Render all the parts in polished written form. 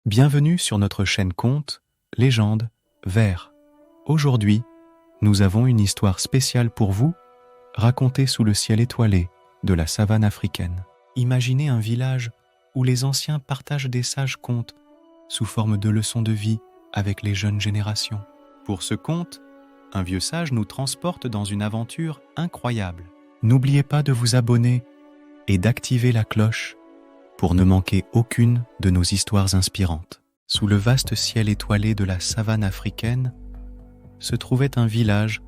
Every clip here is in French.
Bienvenue sur notre chaîne Contes, Légendes, Vers. Aujourd'hui, nous avons une histoire spéciale pour vous, racontée sous le ciel étoilé de la savane africaine. Imaginez un village où les anciens partagent des sages contes sous forme de leçons de vie avec les jeunes générations. Pour ce conte, un vieux sage nous transporte dans une aventure incroyable. N'oubliez pas de vous abonner et d'activer la cloche pour ne manquer aucune de nos histoires inspirantes. Sous le vaste ciel étoilé de la savane africaine se trouvait un village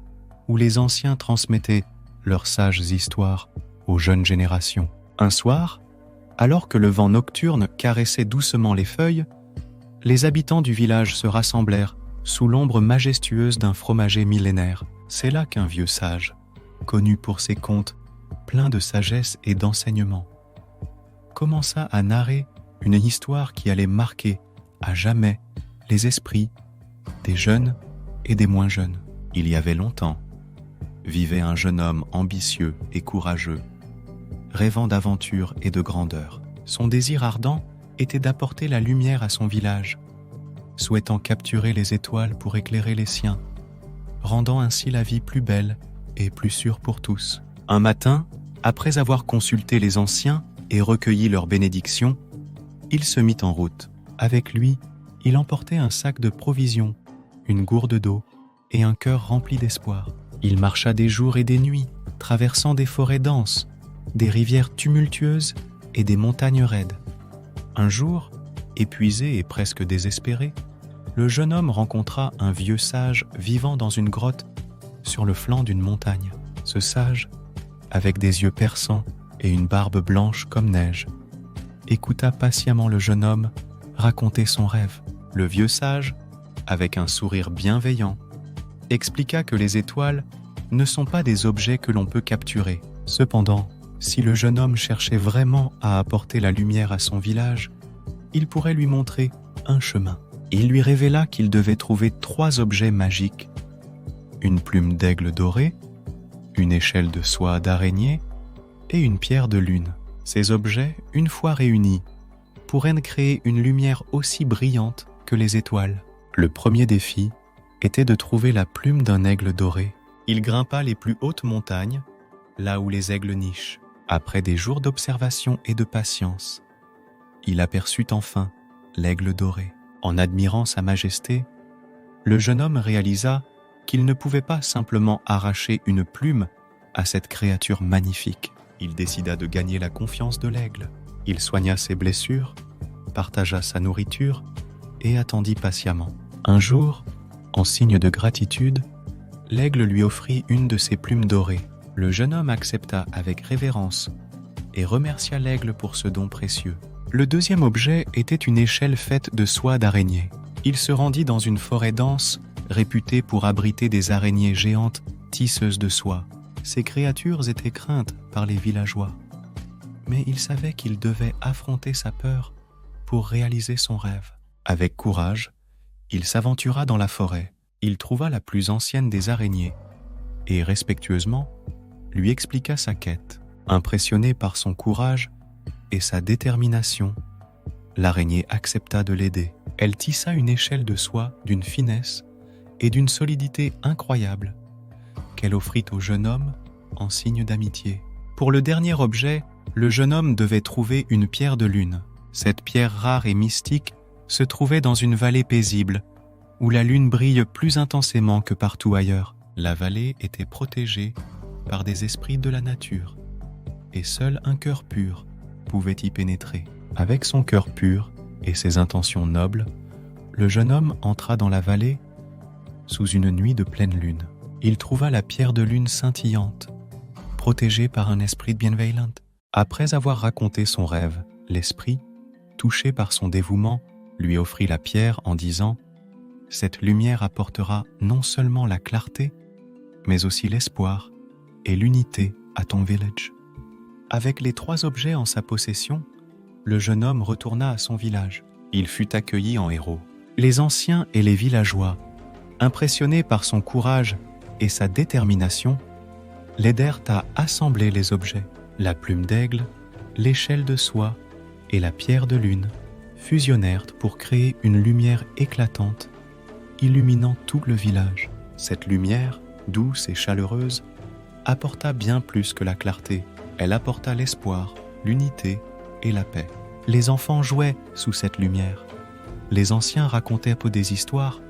où les anciens transmettaient leurs sages histoires aux jeunes générations. Un soir, alors que le vent nocturne caressait doucement les feuilles, les habitants du village se rassemblèrent sous l'ombre majestueuse d'un fromager millénaire. C'est là qu'un vieux sage, connu pour ses contes pleins de sagesse et d'enseignements, commença à narrer une histoire qui allait marquer à jamais les esprits des jeunes et des moins jeunes. Il y avait longtemps, vivait un jeune homme ambitieux et courageux, rêvant d'aventure et de grandeur. Son désir ardent était d'apporter la lumière à son village, souhaitant capturer les étoiles pour éclairer les siens, rendant ainsi la vie plus belle et plus sûre pour tous. Un matin, après avoir consulté les anciens et recueilli leurs bénédictions, il se mit en route. Avec lui, il emportait un sac de provisions, une gourde d'eau et un cœur rempli d'espoir. Il marcha des jours et des nuits, traversant des forêts denses, des rivières tumultueuses et des montagnes raides. Un jour, épuisé et presque désespéré, le jeune homme rencontra un vieux sage vivant dans une grotte sur le flanc d'une montagne. Ce sage, avec des yeux perçants et une barbe blanche comme neige, écouta patiemment le jeune homme raconter son rêve. Le vieux sage, avec un sourire bienveillant, expliqua que les étoiles ne sont pas des objets que l'on peut capturer. Cependant, si le jeune homme cherchait vraiment à apporter la lumière à son village, il pourrait lui montrer un chemin. Il lui révéla qu'il devait trouver 3 objets magiques: une plume d'aigle dorée, une échelle de soie d'araignée et une pierre de lune. Ces objets, une fois réunis, pourraient créer une lumière aussi brillante que les étoiles. Le premier défi était de trouver la plume d'un aigle doré. Il grimpa les plus hautes montagnes, là où les aigles nichent. Après des jours d'observation et de patience, il aperçut enfin l'aigle doré. En admirant sa majesté, le jeune homme réalisa qu'il ne pouvait pas simplement arracher une plume à cette créature magnifique. Il décida de gagner la confiance de l'aigle. Il soigna ses blessures, partagea sa nourriture et attendit patiemment. Un jour, en signe de gratitude, l'aigle lui offrit une de ses plumes dorées. Le jeune homme accepta avec révérence et remercia l'aigle pour ce don précieux. Le deuxième objet était une échelle faite de soie d'araignée. Il se rendit dans une forêt dense, réputée pour abriter des araignées géantes tisseuses de soie. Ces créatures étaient craintes par les villageois, mais il savait qu'il devait affronter sa peur pour réaliser son rêve. Avec courage, il s'aventura dans la forêt. Il trouva la plus ancienne des araignées et, respectueusement, lui expliqua sa quête. Impressionné par son courage et sa détermination, l'araignée accepta de l'aider. Elle tissa une échelle de soie d'une finesse et d'une solidité incroyable qu'elle offrit au jeune homme en signe d'amitié. Pour le dernier objet, le jeune homme devait trouver une pierre de lune. Cette pierre rare et mystique se trouvait dans une vallée paisible, où la lune brille plus intensément que partout ailleurs. La vallée était protégée par des esprits de la nature, et seul un cœur pur pouvait y pénétrer. Avec son cœur pur et ses intentions nobles, le jeune homme entra dans la vallée sous une nuit de pleine lune. Il trouva la pierre de lune scintillante, protégée par un esprit bienveillant. Après avoir raconté son rêve, l'esprit, touché par son dévouement, lui offrit la pierre en disant « Cette lumière apportera non seulement la clarté, mais aussi l'espoir et l'unité à ton village. » Avec les 3 objets en sa possession, le jeune homme retourna à son village. Il fut accueilli en héros. Les anciens et les villageois, impressionnés par son courage et sa détermination, l'aidèrent à assembler les objets. La plume d'aigle, l'échelle de soie et la pierre de lune fusionnèrent pour créer une lumière éclatante, illuminant tout le village. Cette lumière, douce et chaleureuse, apporta bien plus que la clarté. Elle apporta l'espoir, l'unité et la paix. Les enfants jouaient sous cette lumière. Les anciens racontaient des histoires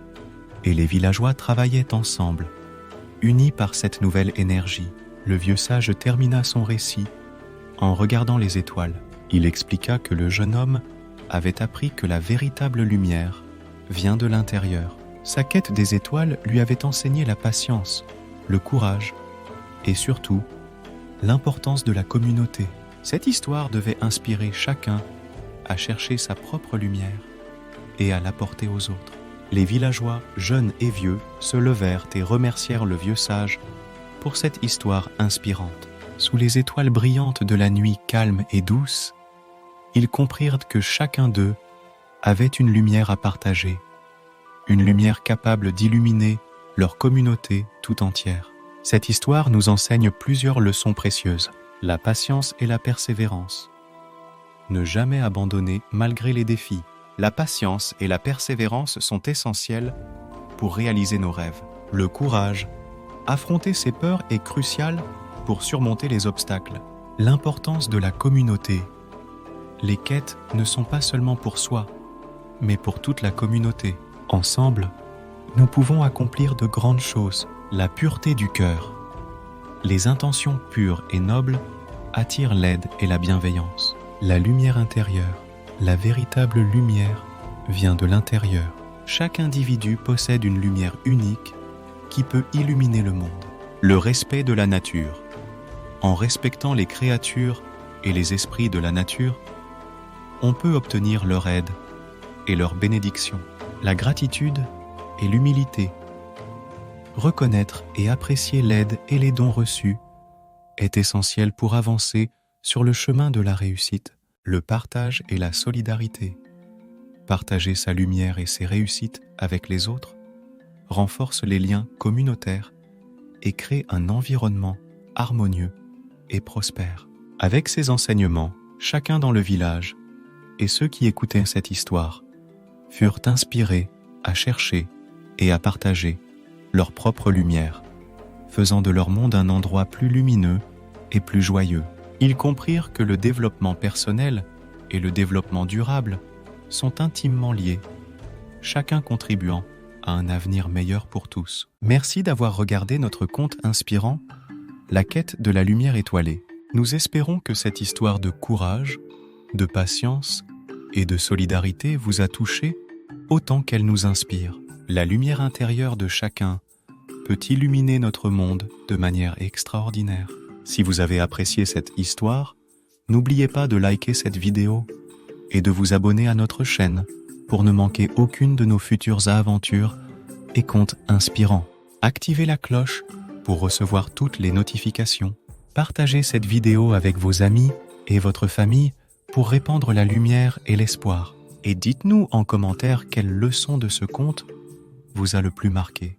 et les villageois travaillaient ensemble, unis par cette nouvelle énergie. Le vieux sage termina son récit en regardant les étoiles. Il expliqua que le jeune homme avait appris que la véritable lumière vient de l'intérieur. Sa quête des étoiles lui avait enseigné la patience, le courage et surtout l'importance de la communauté. Cette histoire devait inspirer chacun à chercher sa propre lumière et à l'apporter aux autres. Les villageois, jeunes et vieux, se levèrent et remercièrent le vieux sage pour cette histoire inspirante. Sous les étoiles brillantes de la nuit calme et douce, ils comprirent que chacun d'eux avait une lumière à partager, une lumière capable d'illuminer leur communauté tout entière. Cette histoire nous enseigne plusieurs leçons précieuses. La patience et la persévérance. Ne jamais abandonner malgré les défis. La patience et la persévérance sont essentielles pour réaliser nos rêves. Le courage, affronter ses peurs est crucial pour surmonter les obstacles. L'importance de la communauté. Les quêtes ne sont pas seulement pour soi, mais pour toute la communauté. Ensemble, nous pouvons accomplir de grandes choses. La pureté du cœur. Les intentions pures et nobles attirent l'aide et la bienveillance. La lumière intérieure, la véritable lumière, vient de l'intérieur. Chaque individu possède une lumière unique qui peut illuminer le monde. Le respect de la nature. En respectant les créatures et les esprits de la nature, on peut obtenir leur aide et leur bénédiction. La gratitude et l'humilité. Reconnaître et apprécier l'aide et les dons reçus est essentiel pour avancer sur le chemin de la réussite. Le partage et la solidarité. Partager sa lumière et ses réussites avec les autres renforce les liens communautaires et crée un environnement harmonieux et prospère. Avec ces enseignements, chacun dans le village et ceux qui écoutaient cette histoire furent inspirés à chercher et à partager leur propre lumière, faisant de leur monde un endroit plus lumineux et plus joyeux. Ils comprirent que le développement personnel et le développement durable sont intimement liés, chacun contribuant à un avenir meilleur pour tous. Merci d'avoir regardé notre conte inspirant « La quête de la lumière étoilée ». Nous espérons que cette histoire de courage, de patience et de solidarité vous a touché autant qu'elle nous inspire. La lumière intérieure de chacun peut illuminer notre monde de manière extraordinaire. Si vous avez apprécié cette histoire, n'oubliez pas de liker cette vidéo et de vous abonner à notre chaîne pour ne manquer aucune de nos futures aventures et contes inspirants. Activez la cloche pour recevoir toutes les notifications. Partagez cette vidéo avec vos amis et votre famille pour répandre la lumière et l'espoir. Et dites-nous en commentaire quelle leçon de ce conte vous a le plus marqué.